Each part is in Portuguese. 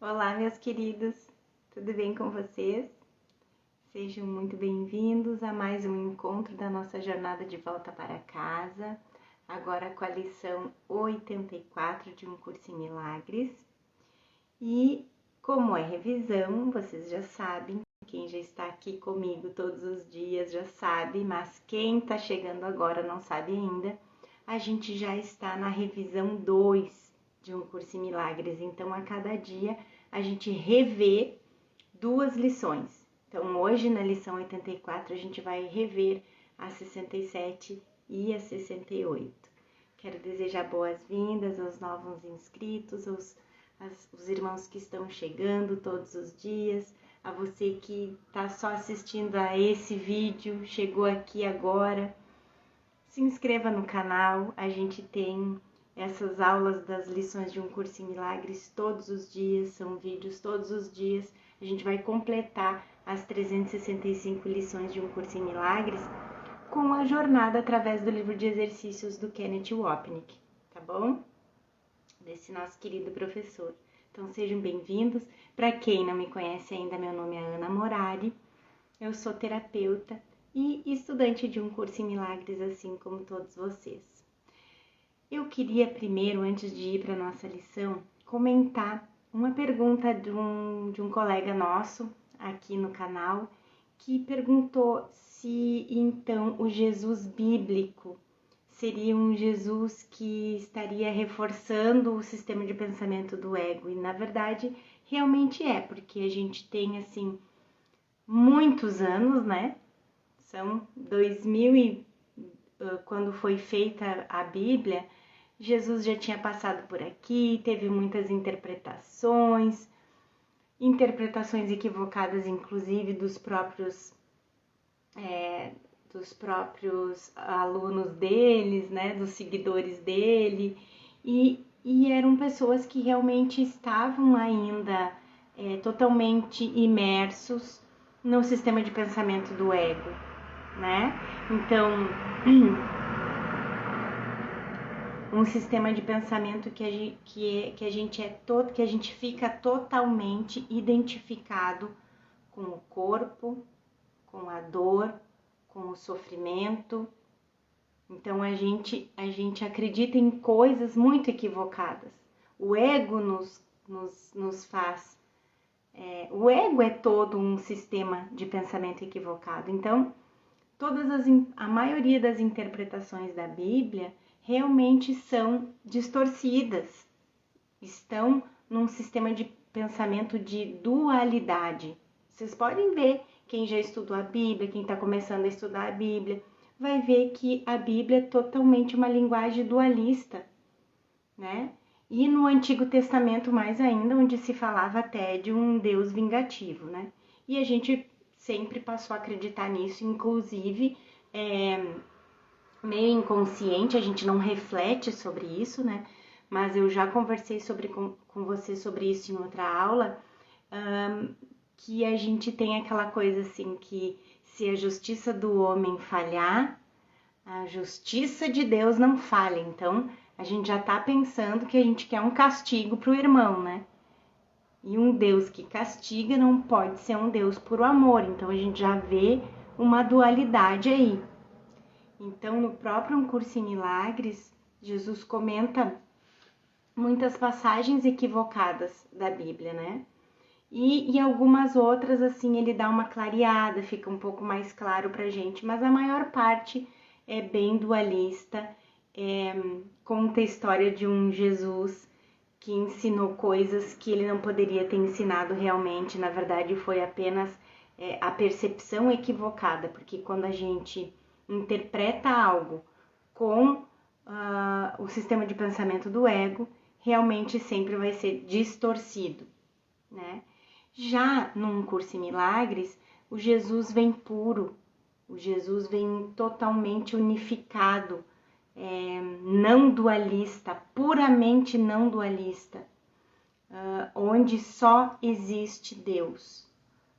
Olá, meus queridos, tudo bem com vocês? Sejam muito bem-vindos a mais um encontro da nossa jornada de volta para casa, agora com a lição 84 de Um Curso em Milagres. E como é revisão, vocês já sabem, quem já está aqui comigo todos os dias já sabe, mas quem está chegando agora não sabe ainda, a gente já está na revisão 2 de Um Curso em Milagres, então a cada dia a gente revê 2 lições. Então hoje na lição 84 a gente vai rever a 67 e a 68. Quero desejar boas-vindas aos novos inscritos, os irmãos que estão chegando todos os dias, a você que está só assistindo a esse vídeo, chegou aqui agora. Se inscreva no canal, a gente tem essas aulas das lições de Um Curso em Milagres todos os dias, são vídeos todos os dias. A gente vai completar as 365 lições de Um Curso em Milagres com a jornada através do livro de exercícios do Kenneth Wapnick, tá bom? Desse nosso querido professor. Então sejam bem-vindos. Para quem não me conhece ainda, meu nome é Ana Morari, eu sou terapeuta e estudante de Um Curso em Milagres, assim como todos vocês. Eu queria primeiro, antes de ir para a nossa lição, comentar uma pergunta de um colega nosso aqui no canal, que perguntou se então o Jesus bíblico seria um Jesus que estaria reforçando o sistema de pensamento do ego. E na verdade, realmente é, porque a gente tem assim muitos anos, né? São 2000 quando foi feita a Bíblia, Jesus já tinha passado por aqui, teve muitas interpretações equivocadas, inclusive dos próprios alunos deles, né, dos seguidores dele, e eram pessoas que realmente estavam ainda totalmente imersos no sistema de pensamento do ego, né? Então, um sistema de pensamento que a gente fica totalmente identificado com o corpo, com a dor, com o sofrimento. Então a gente acredita em coisas muito equivocadas. O ego nos faz. O ego é todo um sistema de pensamento equivocado. Então, a maioria das interpretações da Bíblia realmente são distorcidas, estão num sistema de pensamento de dualidade. Vocês podem ver, quem já estudou a Bíblia, quem está começando a estudar a Bíblia, vai ver que a Bíblia é totalmente uma linguagem dualista, né? E no Antigo Testamento mais ainda, onde se falava até de um Deus vingativo, né? E a gente sempre passou a acreditar nisso, inclusive meio inconsciente, a gente não reflete sobre isso, né? Mas eu já conversei com você sobre isso em outra aula, que a gente tem aquela coisa assim, que se a justiça do homem falhar, a justiça de Deus não falha. Então, a gente já tá pensando que a gente quer um castigo pro irmão, né? E um Deus que castiga não pode ser um Deus por amor. Então, a gente já vê uma dualidade aí. Então, no próprio Um Curso em Milagres, Jesus comenta muitas passagens equivocadas da Bíblia, né? E algumas outras, assim, ele dá uma clareada, fica um pouco mais claro pra gente, mas a maior parte é bem dualista, conta a história de um Jesus que ensinou coisas que ele não poderia ter ensinado realmente, na verdade foi apenas a percepção equivocada, porque quando a gente interpreta algo com o sistema de pensamento do ego, realmente sempre vai ser distorcido, né? Já num Curso em Milagres, o Jesus vem puro, o Jesus vem totalmente unificado, não dualista, puramente não dualista, onde só existe Deus,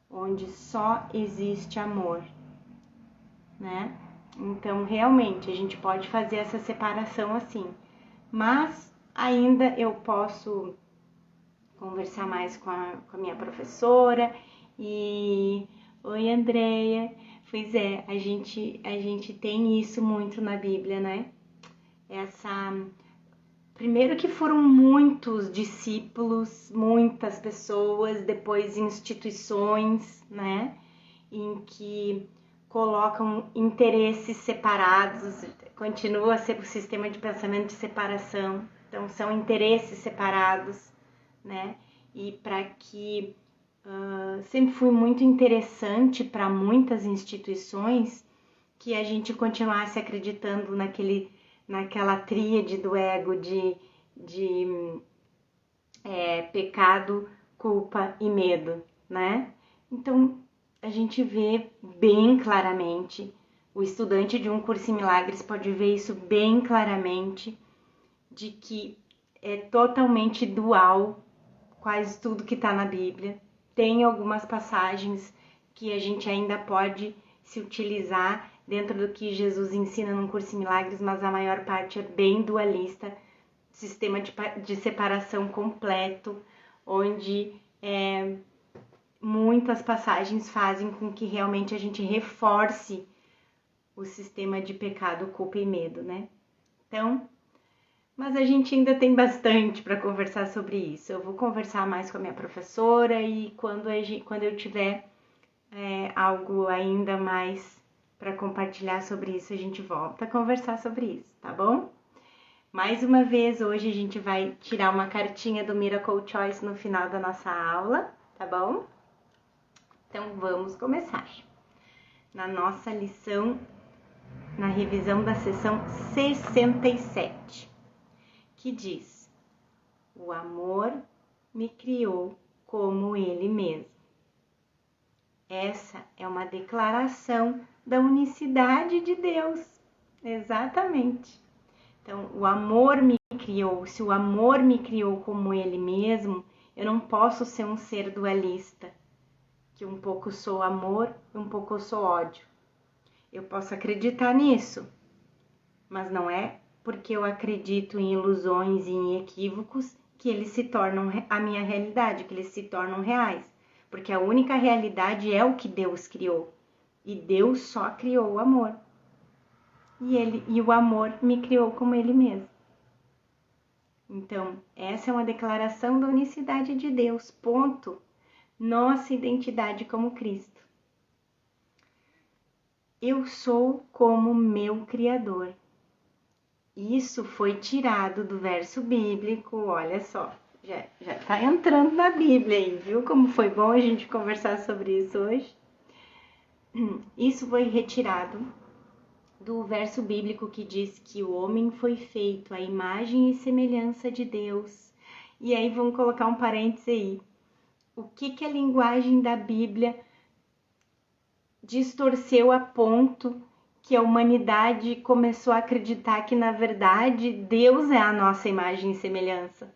onde só existe amor, né? Então, realmente, a gente pode fazer essa separação assim, mas ainda eu posso conversar mais com a minha professora. E oi, Andréia. Pois é, a gente tem isso muito na Bíblia, né? Primeiro que foram muitos discípulos, muitas pessoas, depois instituições, né? Em que colocam interesses separados, continua a ser o sistema de pensamento de separação, então são interesses separados, né? E para que sempre foi muito interessante para muitas instituições que a gente continuasse acreditando naquela tríade do ego de pecado, culpa e medo, né? Então, a gente vê bem claramente, o estudante de um curso em milagres pode ver isso bem claramente, de que é totalmente dual quase tudo que está na Bíblia. Tem algumas passagens que a gente ainda pode se utilizar dentro do que Jesus ensina num curso em milagres, mas a maior parte é bem dualista, sistema de separação completo, onde muitas passagens fazem com que realmente a gente reforce o sistema de pecado, culpa e medo, né? Então, mas a gente ainda tem bastante para conversar sobre isso. Eu vou conversar mais com a minha professora e quando eu tiver algo ainda mais para compartilhar sobre isso, a gente volta a conversar sobre isso, tá bom? Mais uma vez, hoje a gente vai tirar uma cartinha do Miracle Choice no final da nossa aula, tá bom? Então, vamos começar. Na nossa lição, na revisão da sessão 67, que diz: o amor me criou como ele mesmo. Essa é uma declaração da unicidade de Deus. Exatamente. Então, o amor me criou. Se o amor me criou como ele mesmo, eu não posso ser um ser dualista, que um pouco sou amor e um pouco sou ódio. Eu posso acreditar nisso, mas não é porque eu acredito em ilusões e em equívocos que eles se tornam a minha realidade, que eles se tornam reais. Porque a única realidade é o que Deus criou. E Deus só criou o amor. E o amor me criou como ele mesmo. Então, essa é uma declaração da unicidade de Deus. Ponto. Nossa identidade como Cristo. Eu sou como meu Criador. Isso foi tirado do verso bíblico, olha só. Já tá entrando na Bíblia aí, viu? Como foi bom a gente conversar sobre isso hoje. Isso foi retirado do verso bíblico que diz que o homem foi feito à imagem e semelhança de Deus. E aí vamos colocar um parêntese aí. O que a linguagem da Bíblia distorceu a ponto que a humanidade começou a acreditar que, na verdade, Deus é a nossa imagem e semelhança?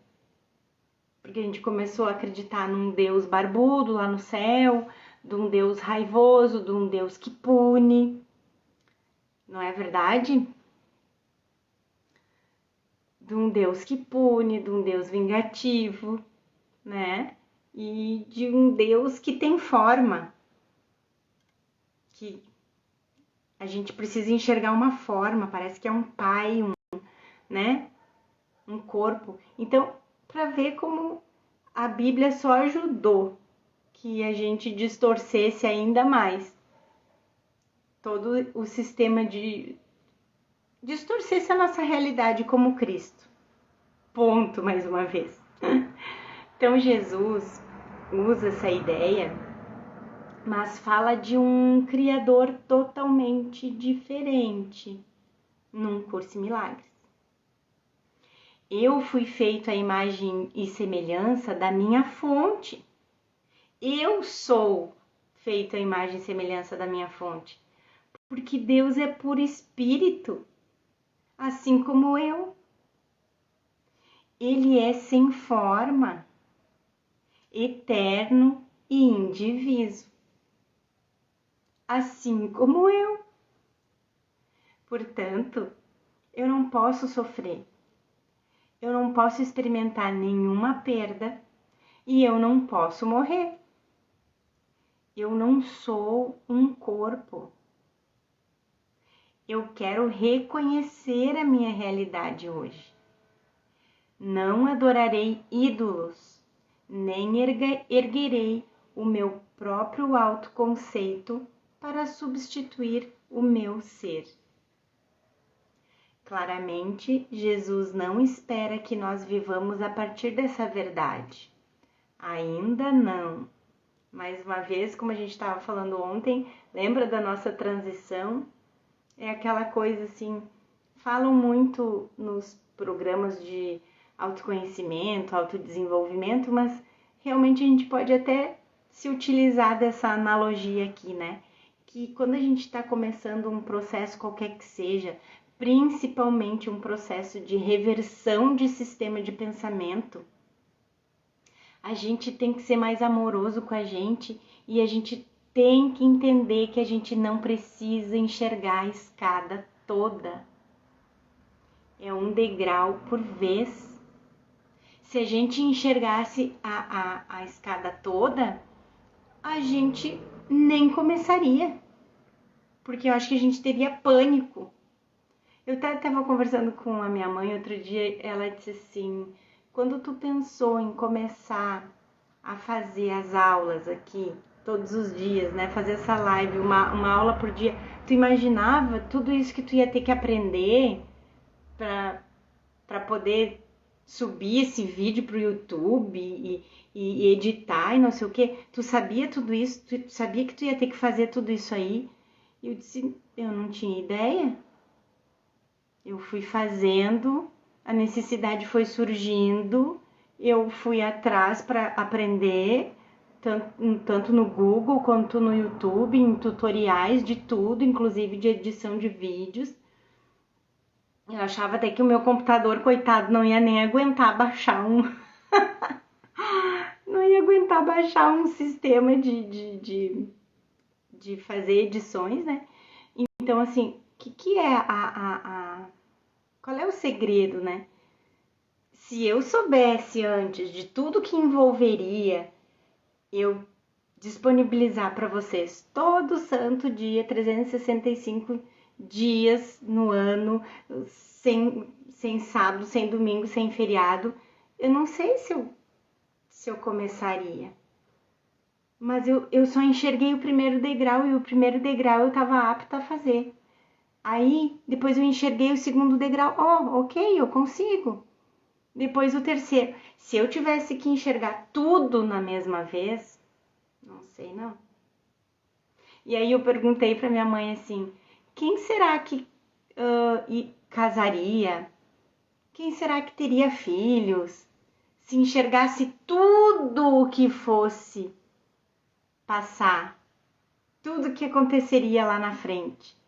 Porque a gente começou a acreditar num Deus barbudo lá no céu, de um Deus raivoso, de um Deus que pune. Não é verdade? De um Deus que pune, de um Deus vingativo, né? E de um Deus que tem forma. Que a gente precisa enxergar uma forma, parece que é um pai, né? Um corpo. Então, para ver como a Bíblia só ajudou que a gente distorcesse ainda mais todo o sistema de distorcesse a nossa realidade como Cristo. Ponto, mais uma vez. Então, Jesus usa essa ideia, mas fala de um Criador totalmente diferente num curso em milagres. Eu fui feito à imagem e semelhança da minha fonte. Eu sou feito à imagem e semelhança da minha fonte. Porque Deus é puro espírito, assim como eu. Ele é sem forma, eterno e indiviso, assim como eu. Portanto, eu não posso sofrer. Eu não posso experimentar nenhuma perda, E eu não posso morrer. Eu não sou um corpo. Eu quero reconhecer a minha realidade hoje. Não adorarei ídolos, nem erguerei o meu próprio autoconceito para substituir o meu ser. Claramente, Jesus não espera que nós vivamos a partir dessa verdade. Ainda não. Mais uma vez, como a gente estava falando ontem, lembra da nossa transição? É aquela coisa assim, falam muito nos programas de autoconhecimento, autodesenvolvimento, mas realmente a gente pode até se utilizar dessa analogia aqui, né? Que quando a gente está começando um processo qualquer que seja, principalmente um processo de reversão de sistema de pensamento, a gente tem que ser mais amoroso com a gente e a gente tem que entender que a gente não precisa enxergar a escada toda. É um degrau por vez. Se a gente enxergasse a escada toda, a gente nem começaria. Porque eu acho que a gente teria pânico. Eu até estava conversando com a minha mãe outro dia, ela disse assim, quando tu pensou em começar a fazer as aulas aqui, todos os dias, né, fazer essa live, uma aula por dia, tu imaginava tudo isso que tu ia ter que aprender para poder subir esse vídeo pro YouTube e editar e não sei o que? Tu sabia tudo isso? Tu sabia que tu ia ter que fazer tudo isso aí? E eu disse, eu não tinha ideia. Eu fui fazendo, a necessidade foi surgindo, eu fui atrás para aprender, tanto no Google quanto no YouTube, em tutoriais de tudo, inclusive de edição de vídeos. Eu achava até que o meu computador, coitado, não ia nem aguentar baixar não ia aguentar baixar um sistema de fazer edições, né? Então, assim, o que é qual é o segredo, né? Se eu soubesse antes de tudo que envolveria eu disponibilizar para vocês todo santo dia, 365 dias no ano, sem sábado, sem domingo, sem feriado, eu não sei se eu começaria. Mas eu só enxerguei o primeiro degrau e o primeiro degrau eu estava apta a fazer. Aí, depois eu enxerguei o segundo degrau. Oh, ok, eu consigo. Depois o terceiro. Se eu tivesse que enxergar tudo na mesma vez, não sei não. E aí eu perguntei para minha mãe assim, quem será que casaria? Quem será que teria filhos? Se enxergasse tudo o que fosse passar, tudo o que aconteceria lá na frente.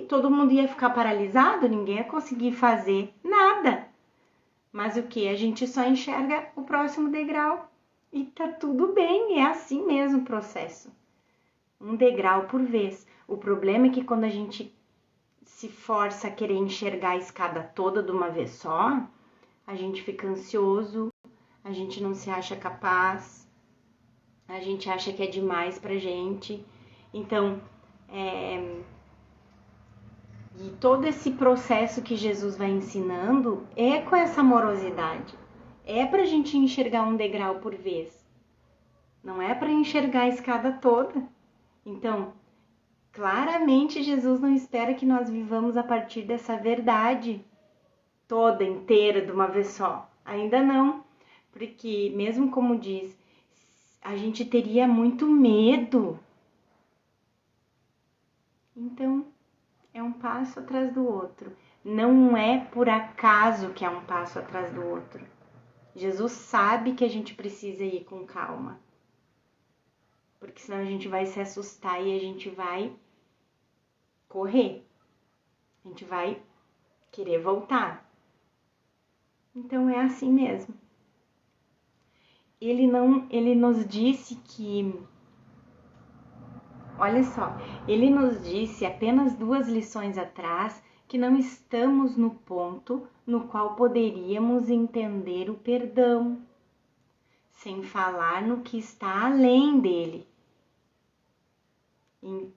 Todo mundo ia ficar paralisado, ninguém ia conseguir fazer nada. Mas o que? A gente só enxerga o próximo degrau e tá tudo bem, é assim mesmo o processo. Um degrau por vez. O problema é que quando a gente se força a querer enxergar a escada toda de uma vez só, a gente fica ansioso, a gente não se acha capaz, a gente acha que é demais pra gente. Então, e todo esse processo que Jesus vai ensinando é com essa amorosidade. É pra gente enxergar um degrau por vez. Não é para enxergar a escada toda. Então, claramente Jesus não espera que nós vivamos a partir dessa verdade toda, inteira, de uma vez só. Ainda não. Porque, mesmo como diz, a gente teria muito medo. Então, é um passo atrás do outro. Não é por acaso que é um passo atrás do outro. Jesus sabe que a gente precisa ir com calma. Porque senão a gente vai se assustar e a gente vai correr. A gente vai querer voltar. Então é assim mesmo. Ele nos disse que, olha só, ele nos disse apenas 2 lições atrás que não estamos no ponto no qual poderíamos entender o perdão. sem falar no que está além dele.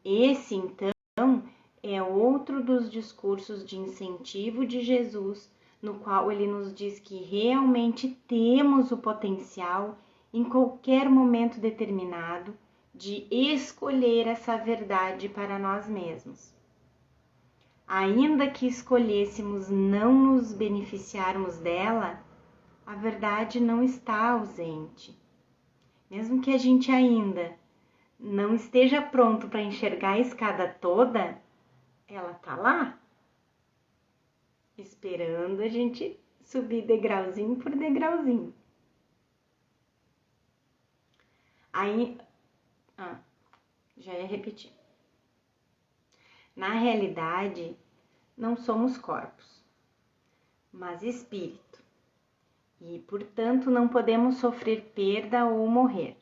Esse, então, é outro dos discursos de incentivo de Jesus, no qual ele nos diz que realmente temos o potencial, em qualquer momento determinado, de escolher essa verdade para nós mesmos. Ainda que escolhêssemos não nos beneficiarmos dela, a verdade não está ausente. Mesmo que a gente ainda não esteja pronto para enxergar a escada toda, ela tá lá, esperando a gente subir degrauzinho por degrauzinho. Aí, já ia repetir. Na realidade, não somos corpos, mas espírito. E, portanto, não podemos sofrer perda ou morrer.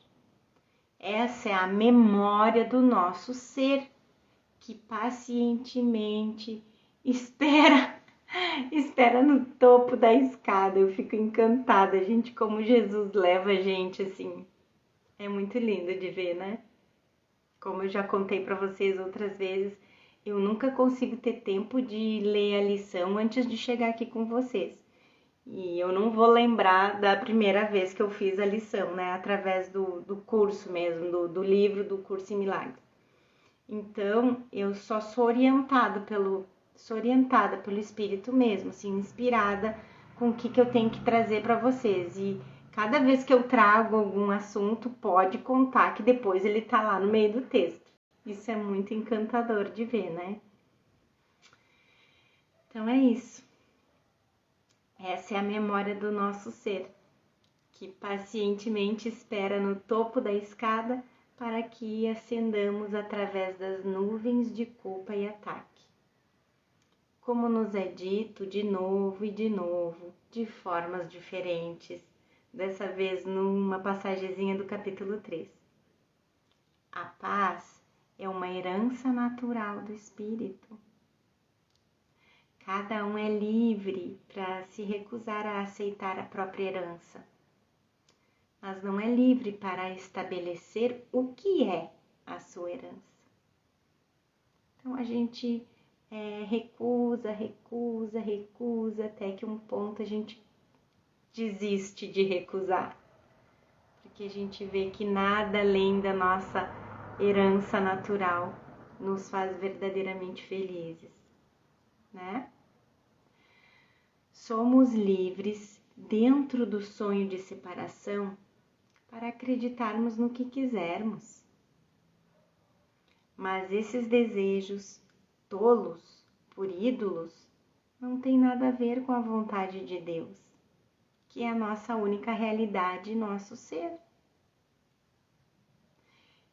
Essa é a memória do nosso ser, que pacientemente espera no topo da escada. Eu fico encantada, gente, como Jesus leva a gente assim. É muito lindo de ver, né? Como eu já contei para vocês outras vezes, eu nunca consigo ter tempo de ler a lição antes de chegar aqui com vocês. E eu não vou lembrar da primeira vez que eu fiz a lição, né? Através do curso mesmo, do livro do Curso em Milagres. Então, eu só sou orientada pelo Espírito mesmo, assim, inspirada com o que eu tenho que trazer para vocês. E cada vez que eu trago algum assunto, pode contar que depois ele tá lá no meio do texto. Isso é muito encantador de ver, né? Então é isso. Essa é a memória do nosso ser, que pacientemente espera no topo da escada para que ascendamos através das nuvens de culpa e ataque. Como nos é dito de novo e de novo, de formas diferentes, dessa vez numa passagenzinha do capítulo 3. A paz é uma herança natural do Espírito. Cada um é livre para se recusar a aceitar a própria herança, mas não é livre para estabelecer o que é a sua herança. Então a gente recusa, até que um ponto a gente desiste de recusar, porque a gente vê que nada além da nossa herança natural nos faz verdadeiramente felizes, né? Somos livres dentro do sonho de separação para acreditarmos no que quisermos. Mas esses desejos tolos por ídolos não têm nada a ver com a vontade de Deus, que é a nossa única realidade e nosso ser.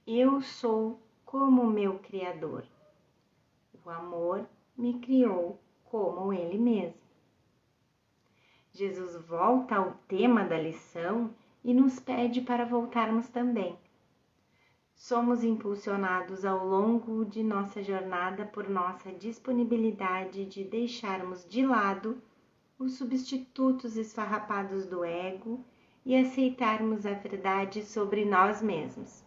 Eu sou como meu Criador. O amor me criou como Ele mesmo. Jesus volta ao tema da lição e nos pede para voltarmos também. Somos impulsionados ao longo de nossa jornada por nossa disponibilidade de deixarmos de lado os substitutos esfarrapados do ego e aceitarmos a verdade sobre nós mesmos.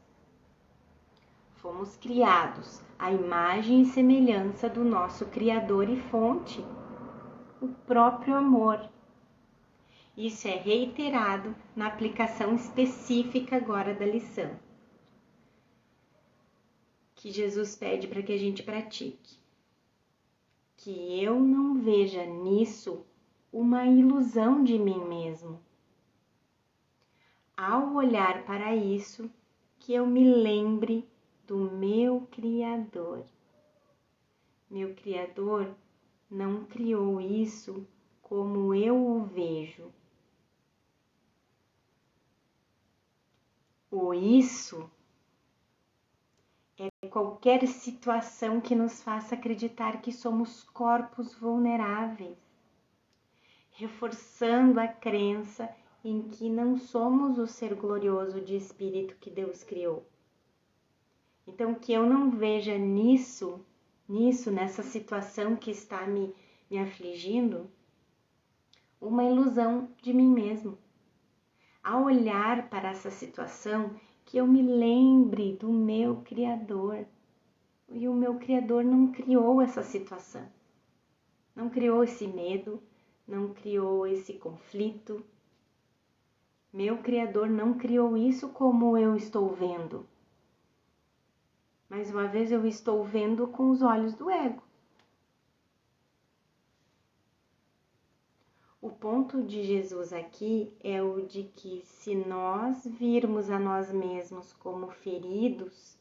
Fomos criados à imagem e semelhança do nosso Criador e fonte, o próprio amor. Isso é reiterado na aplicação específica agora da lição, que Jesus pede para que a gente pratique. Que eu não veja nisso uma ilusão de mim mesmo. Ao olhar para isso, que eu me lembre do meu Criador. Meu Criador não criou isso como eu o vejo. O isso é qualquer situação que nos faça acreditar que somos corpos vulneráveis, reforçando a crença em que não somos o ser glorioso de espírito que Deus criou. Então, que eu não veja nessa situação que está me afligindo, uma ilusão de mim mesmo. Ao olhar para essa situação, que eu me lembre do meu Criador. E o meu Criador não criou essa situação, não criou esse medo, não criou esse conflito. Meu Criador não criou isso como eu estou vendo. Mais uma vez, eu estou vendo com os olhos do ego. O ponto de Jesus aqui é o de que se nós virmos a nós mesmos como feridos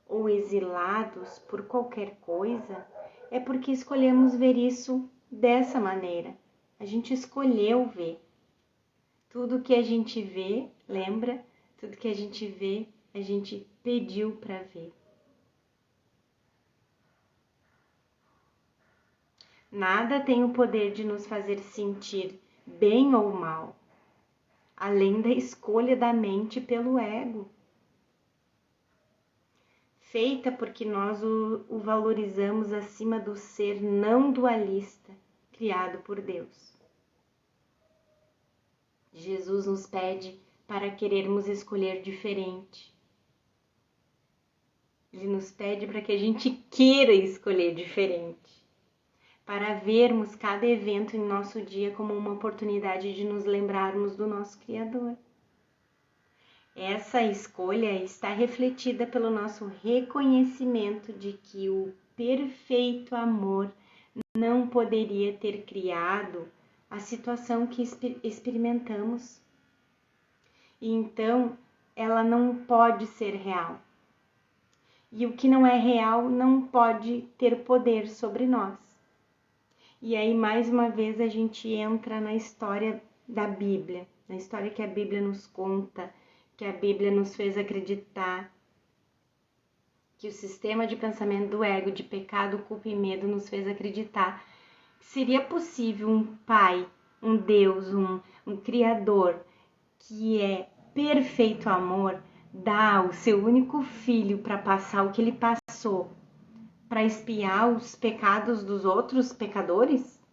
ou exilados por qualquer coisa, é porque escolhemos ver isso dessa maneira. A gente escolheu ver. Tudo que a gente vê, lembra? Tudo que a gente vê, a gente pediu para ver. Nada tem o poder de nos fazer sentir bem ou mal, além da escolha da mente pelo ego, feita porque nós o valorizamos acima do ser não dualista criado por Deus. Jesus nos pede para querermos escolher diferente. Ele nos pede para que a gente queira escolher diferente, para vermos cada evento em nosso dia como uma oportunidade de nos lembrarmos do nosso Criador. Essa escolha está refletida pelo nosso reconhecimento de que o perfeito amor não poderia ter criado a situação que experimentamos. E então, ela não pode ser real. E o que não é real não pode ter poder sobre nós. E aí, mais uma vez, a gente entra na história da Bíblia, na história que a Bíblia nos conta, que a Bíblia nos fez acreditar, que o sistema de pensamento do ego, de pecado, culpa e medo, nos fez acreditar que seria possível um Pai, um Deus, um Criador, que é perfeito amor, dar o seu único filho para passar o que ele passou, para expiar os pecados dos outros pecadores?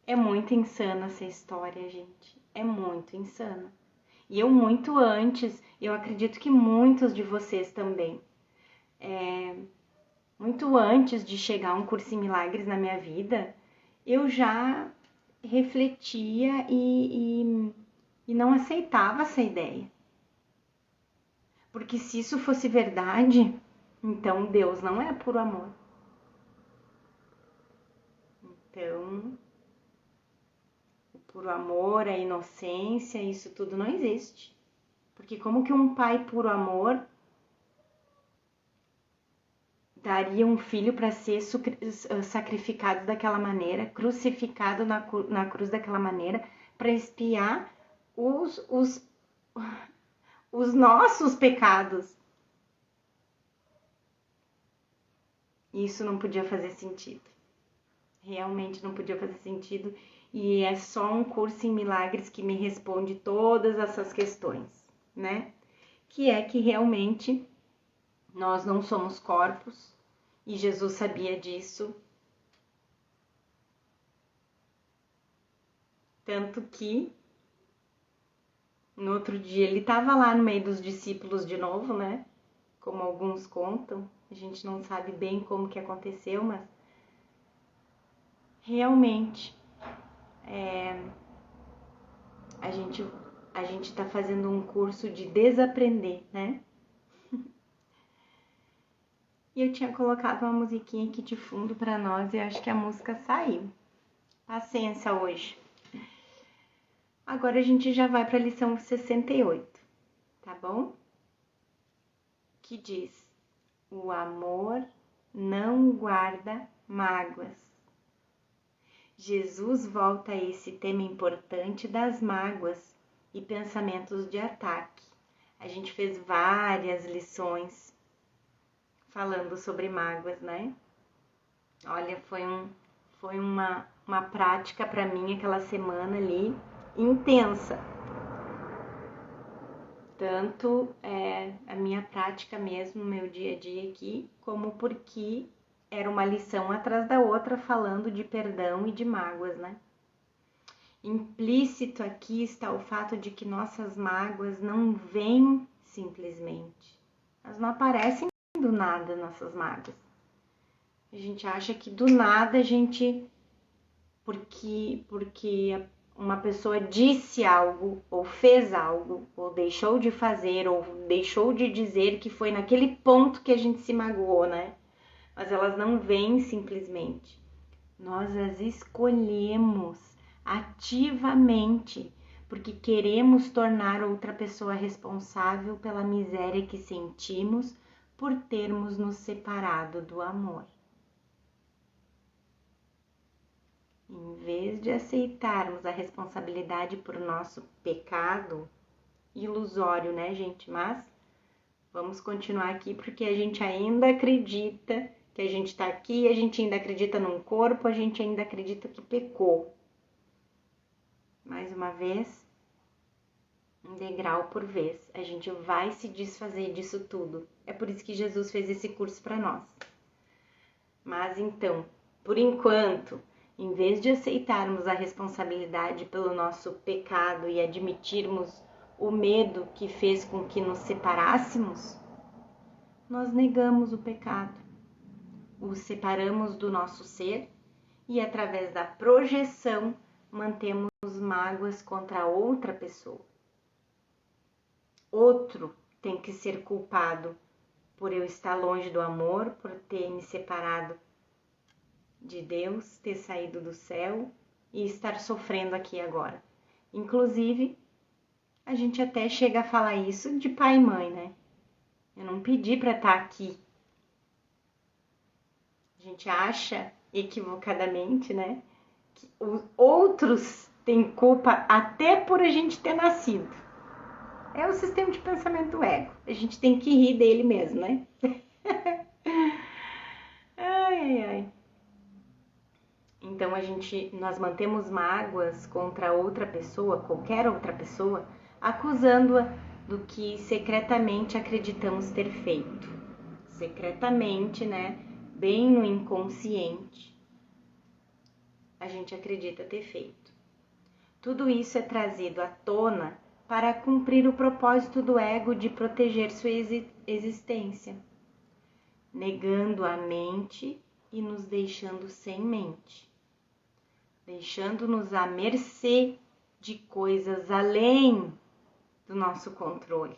É muito insana essa história, gente. É muito insana. E eu muito antes, eu acredito que muitos de vocês também, muito antes de chegar um curso em milagres na minha vida, eu já refletia e não aceitava essa ideia. Porque se isso fosse verdade, então Deus não é puro amor. Então, o puro amor, a inocência, isso tudo não existe. Porque como que um pai puro amor daria um filho para ser sacrificado daquela maneira, crucificado na cruz daquela maneira, para expiar os nossos pecados? Isso não podia fazer sentido. Realmente não podia fazer sentido. E é só um curso em milagres que me responde todas essas questões, né? Que é que realmente nós não somos corpos, e Jesus sabia disso. Tanto que no outro dia ele estava lá no meio dos discípulos de novo, né? Como alguns contam, a gente não sabe bem como que aconteceu, mas realmente a gente está fazendo um curso de desaprender, né? E eu tinha colocado uma musiquinha aqui de fundo para nós e acho que a música saiu. Paciência hoje. Agora a gente já vai para a lição 68, tá bom? Que diz: o amor não guarda mágoas. Jesus volta a esse tema importante das mágoas e pensamentos de ataque. A gente fez várias lições falando sobre mágoas, né? Olha, foi uma prática para mim aquela semana ali intensa. Tanto a minha prática mesmo, meu dia a dia aqui, como porque era uma lição atrás da outra falando de perdão e de mágoas, né? Implícito aqui está o fato de que nossas mágoas não vêm simplesmente. Elas não aparecem do nada, nossas mágoas. A gente acha que do nada a gente... Porque uma pessoa disse algo, ou fez algo, ou deixou de fazer, ou deixou de dizer, que foi naquele ponto que a gente se magoou, né? Mas elas não vêm simplesmente. Nós as escolhemos ativamente, porque queremos tornar outra pessoa responsável pela miséria que sentimos por termos nos separado do amor. Em vez de aceitarmos a responsabilidade por nosso pecado, ilusório, né, gente? Mas vamos continuar aqui porque a gente ainda acredita que a gente está aqui, a gente ainda acredita num corpo, a gente ainda acredita que pecou. Mais uma vez, um degrau por vez, a gente vai se desfazer disso tudo. É por isso que Jesus fez esse curso para nós. Mas então, por enquanto, em vez de aceitarmos a responsabilidade pelo nosso pecado e admitirmos o medo que fez com que nos separássemos, nós negamos o pecado, o separamos do nosso ser e, através da projeção, mantemos mágoas contra outra pessoa. Outro tem que ser culpado por eu estar longe do amor, por ter me separado de Deus, ter saído do céu e estar sofrendo aqui agora. Inclusive, a gente até chega a falar isso de pai e mãe, né? Eu não pedi para estar aqui. A gente acha equivocadamente, né, que os outros têm culpa até por a gente ter nascido. É o sistema de pensamento do ego. A gente tem que rir dele mesmo, né? Ai, ai. Então nós mantemos mágoas contra outra pessoa, qualquer outra pessoa, acusando-a do que secretamente acreditamos ter feito. Secretamente, né? Bem no inconsciente, a gente acredita ter feito. Tudo isso é trazido à tona para cumprir o propósito do ego de proteger sua existência, negando a mente e nos deixando sem mente, deixando-nos à mercê de coisas além do nosso controle,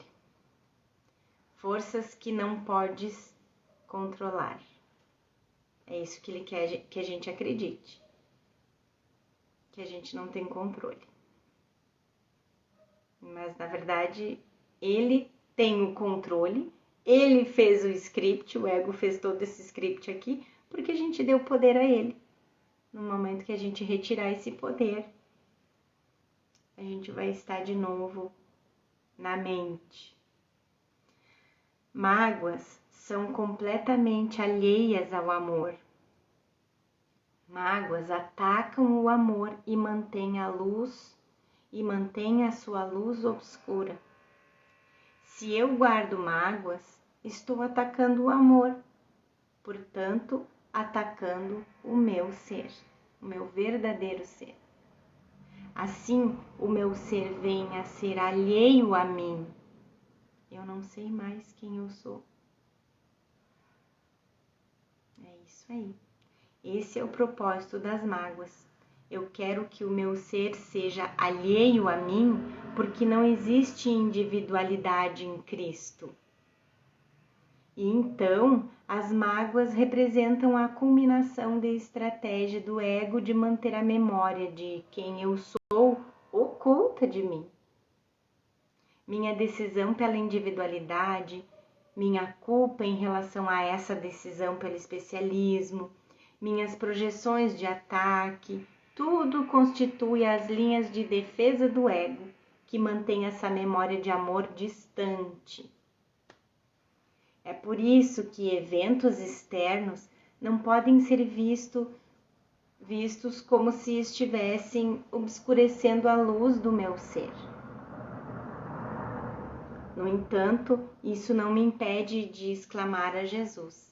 forças que não podes controlar. É isso que ele quer que a gente acredite, que a gente não tem controle. Mas, na verdade, ele tem o controle, ele fez o script, o ego fez todo esse script aqui, porque a gente deu poder a ele. No momento que a gente retirar esse poder, a gente vai estar de novo na mente. Mágoas são completamente alheias ao amor. Mágoas atacam o amor e mantêm a sua luz obscura. Se eu guardo mágoas, estou atacando o amor, portanto, atacando o meu ser, o meu verdadeiro ser. Assim, o meu ser vem a ser alheio a mim. Eu não sei mais quem eu sou. É isso aí. Esse é o propósito das mágoas. Eu quero que o meu ser seja alheio a mim, porque não existe individualidade em Cristo. E então, as mágoas representam a culminação da estratégia do ego de manter a memória de quem eu sou oculta de mim. Minha decisão pela individualidade, minha culpa em relação a essa decisão pelo especialismo, minhas projeções de ataque, tudo constitui as linhas de defesa do ego, que mantém essa memória de amor distante. É por isso que eventos externos não podem ser vistos como se estivessem obscurecendo a luz do meu ser. No entanto, isso não me impede de exclamar a Jesus: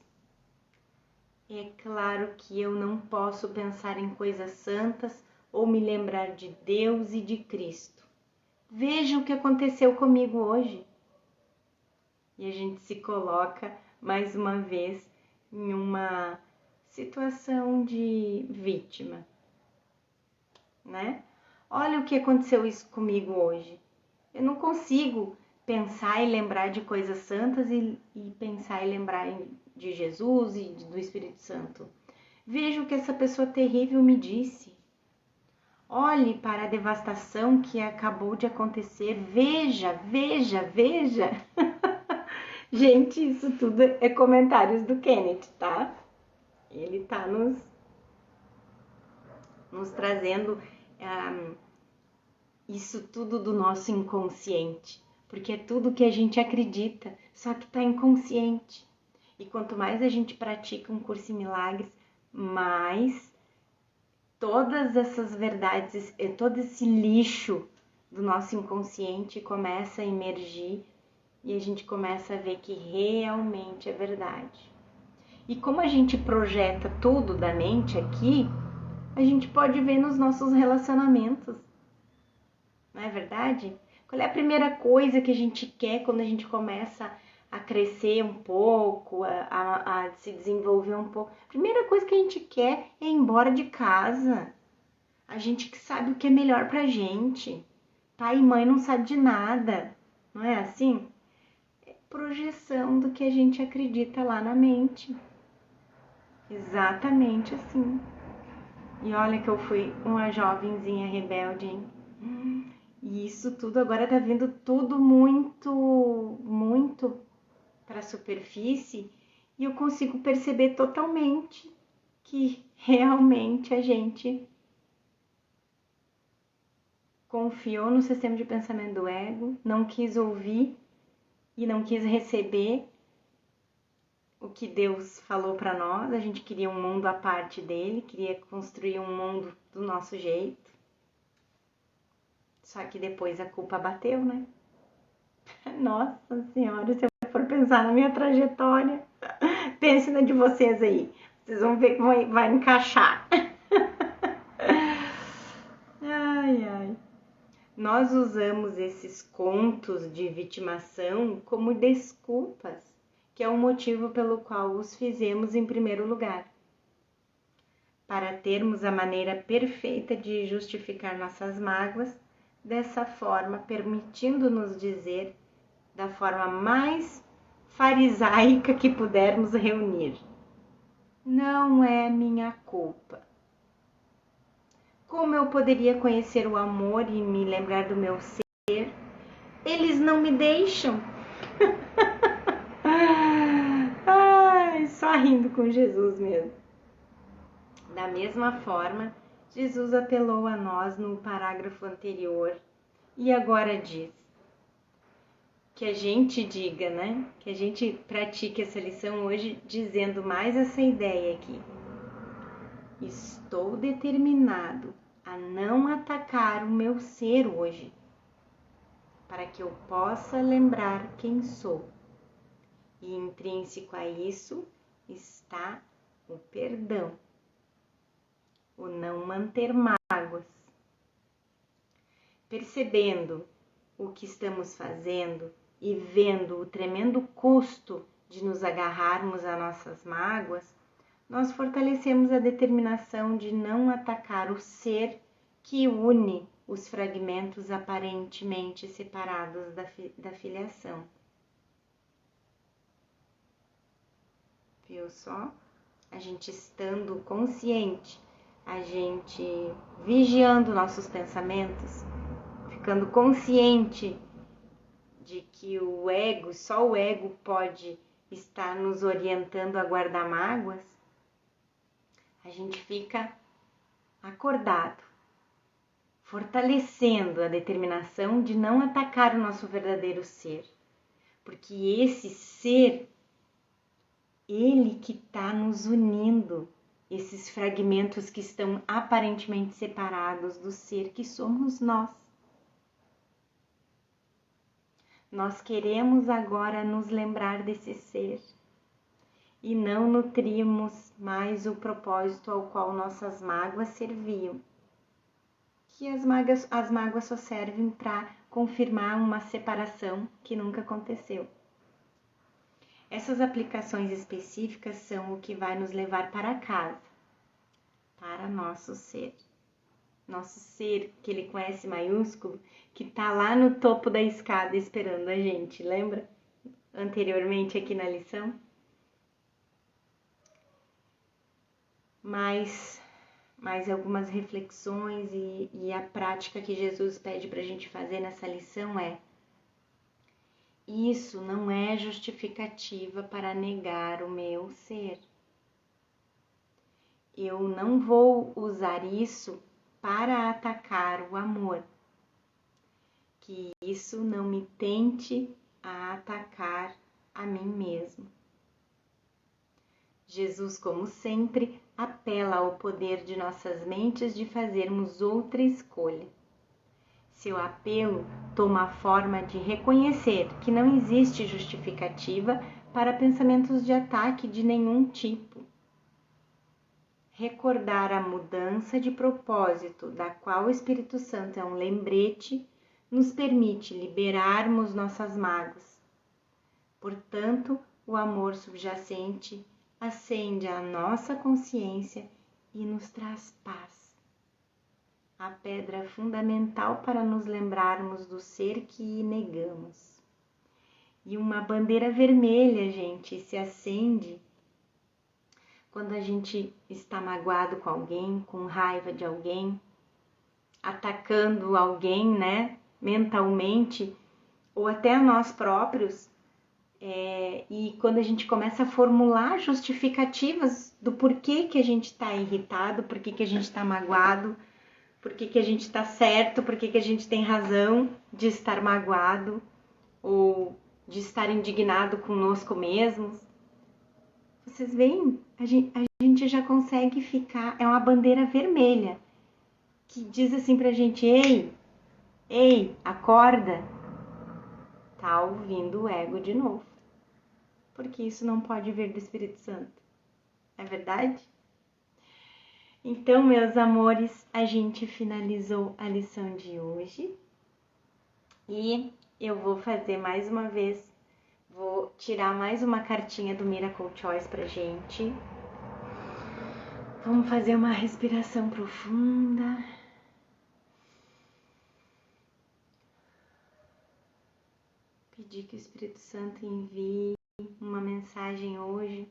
é claro que eu não posso pensar em coisas santas ou me lembrar de Deus e de Cristo. Veja o que aconteceu comigo hoje. E a gente se coloca mais uma vez em uma situação de vítima, né? Olha o que aconteceu isso comigo hoje. Eu não consigo pensar e lembrar de coisas santas e pensar e lembrar de Jesus e do Espírito Santo. Veja o que essa pessoa terrível me disse. Olhe para a devastação que acabou de acontecer. Veja, veja, veja. Gente, isso tudo é comentários do Kenneth, tá? Ele tá nos trazendo isso tudo do nosso inconsciente, porque é tudo que a gente acredita, só que tá inconsciente. E quanto mais a gente pratica um curso em milagres, mais todas essas verdades, todo esse lixo do nosso inconsciente começa a emergir e a gente começa a ver que realmente é verdade. E como a gente projeta tudo da mente aqui, a gente pode ver nos nossos relacionamentos. Não é verdade? Qual é a primeira coisa que a gente quer quando a gente começa a crescer um pouco, a se desenvolver um pouco? A primeira coisa que a gente quer é ir embora de casa. A gente que sabe o que é melhor pra gente. Pai e mãe não sabem de nada. Não é assim? É projeção do que a gente acredita lá na mente. Exatamente assim. E olha que eu fui uma jovenzinha rebelde, hein? E isso tudo agora tá vindo tudo muito para a superfície e eu consigo perceber totalmente que realmente a gente confiou no sistema de pensamento do ego, não quis ouvir e não quis receber o que Deus falou para nós. A gente queria um mundo à parte dele, queria construir um mundo do nosso jeito. Só que depois a culpa bateu, né? Nossa Senhora, se eu for pensar na minha trajetória, pense na de vocês aí. Vocês vão ver que vai encaixar. Ai, ai. Nós usamos esses contos de vitimação como desculpas, que é o motivo pelo qual os fizemos em primeiro lugar. Para termos a maneira perfeita de justificar nossas mágoas, dessa forma, permitindo-nos dizer da forma mais farisaica que pudermos reunir: não é minha culpa. Como eu poderia conhecer o amor e me lembrar do meu ser? Eles não me deixam. Ai, só rindo com Jesus mesmo. Da mesma forma, Jesus apelou a nós no parágrafo anterior e agora diz que a gente diga, né? Que a gente pratique essa lição hoje dizendo mais essa ideia aqui. Estou determinado a não atacar o meu ser hoje, para que eu possa lembrar quem sou. E intrínseco a isso está o perdão, o não manter mágoas. Percebendo o que estamos fazendo e vendo o tremendo custo de nos agarrarmos a nossas mágoas, nós fortalecemos a determinação de não atacar o ser que une os fragmentos aparentemente separados da filiação. Viu só? A gente estando consciente, a gente vigiando nossos pensamentos, ficando consciente de que o ego, só o ego pode estar nos orientando a guardar mágoas, a gente fica acordado, fortalecendo a determinação de não atacar o nosso verdadeiro ser, porque esse ser, ele que está nos unindo, esses fragmentos que estão aparentemente separados do ser que somos nós. Nós queremos agora nos lembrar desse ser e não nutrimos mais o propósito ao qual nossas mágoas serviam. que as mágoas só servem para confirmar uma separação que nunca aconteceu. Essas aplicações específicas são o que vai nos levar para casa, para nosso ser. Nosso ser, aquele com S maiúsculo, que está lá no topo da escada esperando a gente, lembra? Anteriormente aqui na lição. Mais algumas reflexões e a prática que Jesus pede para a gente fazer nessa lição é: isso não é justificativa para negar o meu ser. Eu não vou usar isso para atacar o amor. Que isso não me tente a atacar a mim mesmo. Jesus, como sempre, apela ao poder de nossas mentes de fazermos outra escolha. Seu apelo toma a forma de reconhecer que não existe justificativa para pensamentos de ataque de nenhum tipo. Recordar a mudança de propósito, da qual o Espírito Santo é um lembrete, nos permite liberarmos nossas mágoas. Portanto, o amor subjacente acende a nossa consciência e nos traz paz. A pedra fundamental para nos lembrarmos do ser que negamos. E uma bandeira vermelha, gente, se acende quando a gente está magoado com alguém, com raiva de alguém, atacando alguém, né, mentalmente, ou até a nós próprios. E quando a gente começa a formular justificativas do porquê que a gente está irritado, porquê que a gente está magoado, porquê que a gente está certo, porquê que a gente tem razão de estar magoado ou de estar indignado conosco mesmos. Vocês veem? A gente já consegue ficar... É uma bandeira vermelha que diz assim pra gente: ei, acorda. Tá ouvindo o ego de novo. Porque isso não pode vir do Espírito Santo. É verdade? Então, meus amores, a gente finalizou a lição de hoje. E eu vou fazer mais uma vez, vou tirar mais uma cartinha do Miracle Choice pra gente. Vamos fazer uma respiração profunda. Pedir que o Espírito Santo envie uma mensagem hoje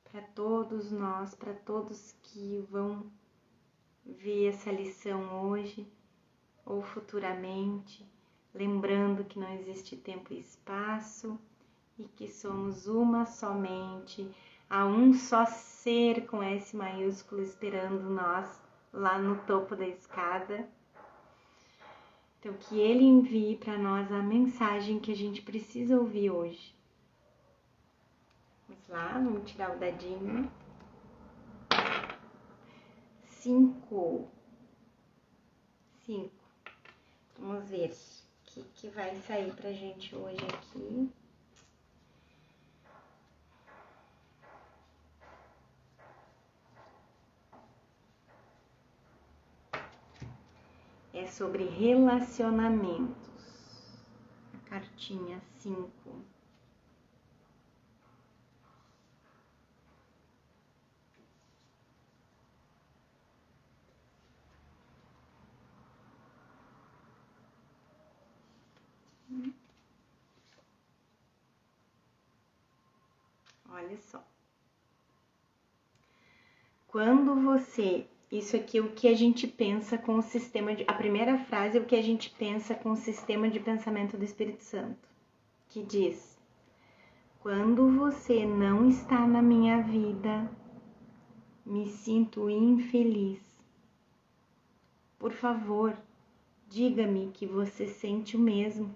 para todos nós, para todos que vão ver essa lição hoje ou futuramente, lembrando que não existe tempo e espaço e que somos uma somente, há um só ser com S maiúsculo esperando nós lá no topo da escada. Então, que ele envie para nós a mensagem que a gente precisa ouvir hoje. Vamos lá, vamos tirar o dadinho. 5. Vamos ver o que vai sair pra gente hoje aqui. É sobre relacionamentos. A cartinha 5. Olha só. Quando você... Isso aqui é o que a gente pensa com o sistema de... A primeira frase é o que a gente pensa com o sistema de pensamento do Espírito Santo, que diz: quando você não está na minha vida, me sinto infeliz. Por favor, diga-me que você sente o mesmo,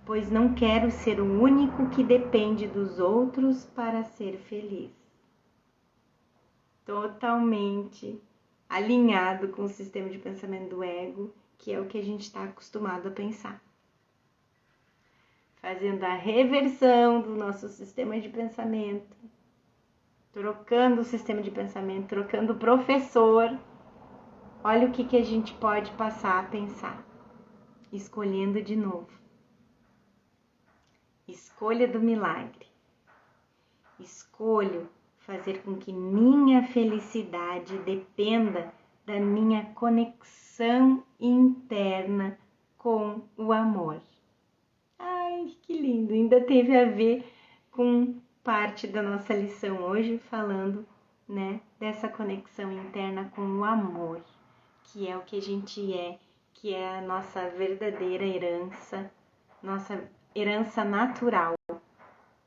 pois não quero ser o único que depende dos outros para ser feliz. Totalmente alinhado com o sistema de pensamento do ego, que é o que a gente está acostumado a pensar. Fazendo a reversão do nosso sistema de pensamento, trocando o sistema de pensamento, trocando o professor. olha o que a gente pode passar a pensar, escolhendo de novo. Escolha do milagre. Escolho fazer com que minha felicidade dependa da minha conexão interna com o amor. Ai, que lindo! Ainda teve a ver com parte da nossa lição hoje, falando, né, dessa conexão interna com o amor, que é o que a gente é, que é a nossa verdadeira herança, nossa herança natural,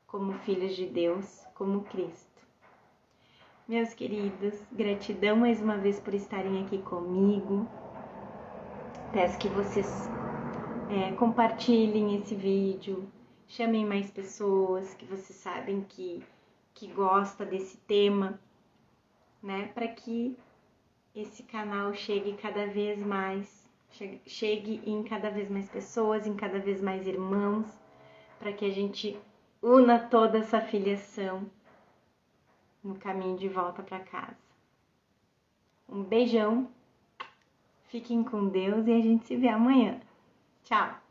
como filhos de Deus, como Cristo. Meus queridos, gratidão mais uma vez por estarem aqui comigo. Peço que vocês compartilhem esse vídeo, chamem mais pessoas que vocês sabem que gosta desse tema, né? Para que esse canal chegue cada vez mais, chegue em cada vez mais pessoas, em cada vez mais irmãos, para que a gente una toda essa filiação no caminho de volta para casa. Um beijão, fiquem com Deus e a gente se vê amanhã. Tchau!